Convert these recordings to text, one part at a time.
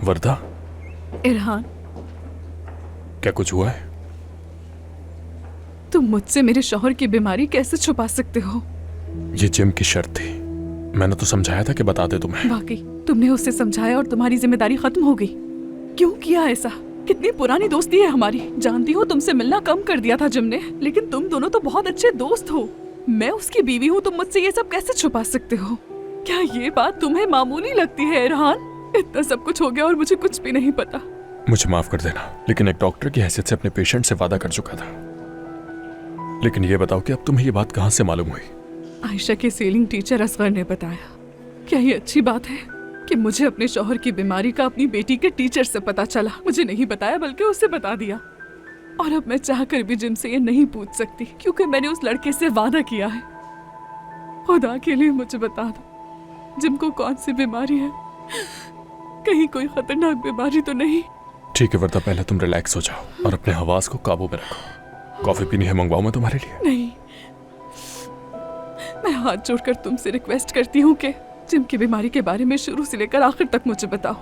वर्दा, इरहान, क्या कुछ हुआ है? तुम मुझसे मेरे शौहर की बीमारी कैसे छुपा सकते हो? ये जिम की शर्त थी। मैंने तो समझाया था कि बता दे तुम्हें। वाकई तुमने उससे समझाया और तुम्हारी जिम्मेदारी खत्म हो गई। क्यों किया ऐसा? कितनी पुरानी दोस्ती है हमारी। जानती हो तुमसे मिलना कम कर दिया था जिम ने, लेकिन तुम दोनों तो बहुत अच्छे दोस्त हो। मैं उसकी बीवी हूँ, तुम मुझसे ये सब कैसे छुपा सकते हो? क्या ये बात तुम्हें मामूली लगती है इरहान? इतना सब कुछ हो गया और मुझे कुछ भी नहीं पता। मुझे माफ कर देना, लेकिन एक डॉक्टर की हैसियत से अपने पेशेंट से वादा कर चुका था। लेकिन ये बताओ कि अब तुम्हें ये बात कहाँ से मालूम हुई? आयशा के सेलिंग टीचर असगर ने बताया। क्या ये अच्छी बात है कि मुझे अपने शौहर की बीमारी का अपनी बेटी के टीचर से पता चला? मुझे नहीं बताया बल्कि उसे बता दिया। और अब मैं चाहकर भी जिम से ये नहीं पूछ सकती क्योंकि मैंने उस लड़के से वादा किया है। खुदा के लिए मुझे बता दो, जिम को कौन सी बीमारी है? कहीं कोई खतरनाक बीमारी तो नहीं? ठीक है वर्दा, पहले तुम रिलैक्स हो जाओ और अपने हवास को काबू में रखो। कॉफी पीनी है, मंगवाऊं मैं तुम्हारे लिए? नहीं, मैं हाथ जोड़कर तुमसे रिक्वेस्ट करती हूँ कि जिम की बीमारी के बारे में शुरू से लेकर आखिर तक मुझे बताओ।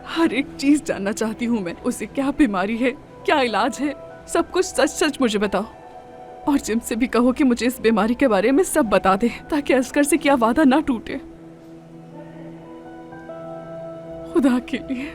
हर एक चीज जानना चाहती हूँ मैं। उसे क्या बीमारी है, क्या इलाज है, सब कुछ सच सच मुझे बताओ। और जिम से भी कहो कि मुझे इस बीमारी के बारे में सब बता दे ताकि असगर से किया वादा ना टूटे। खुदा के लिए।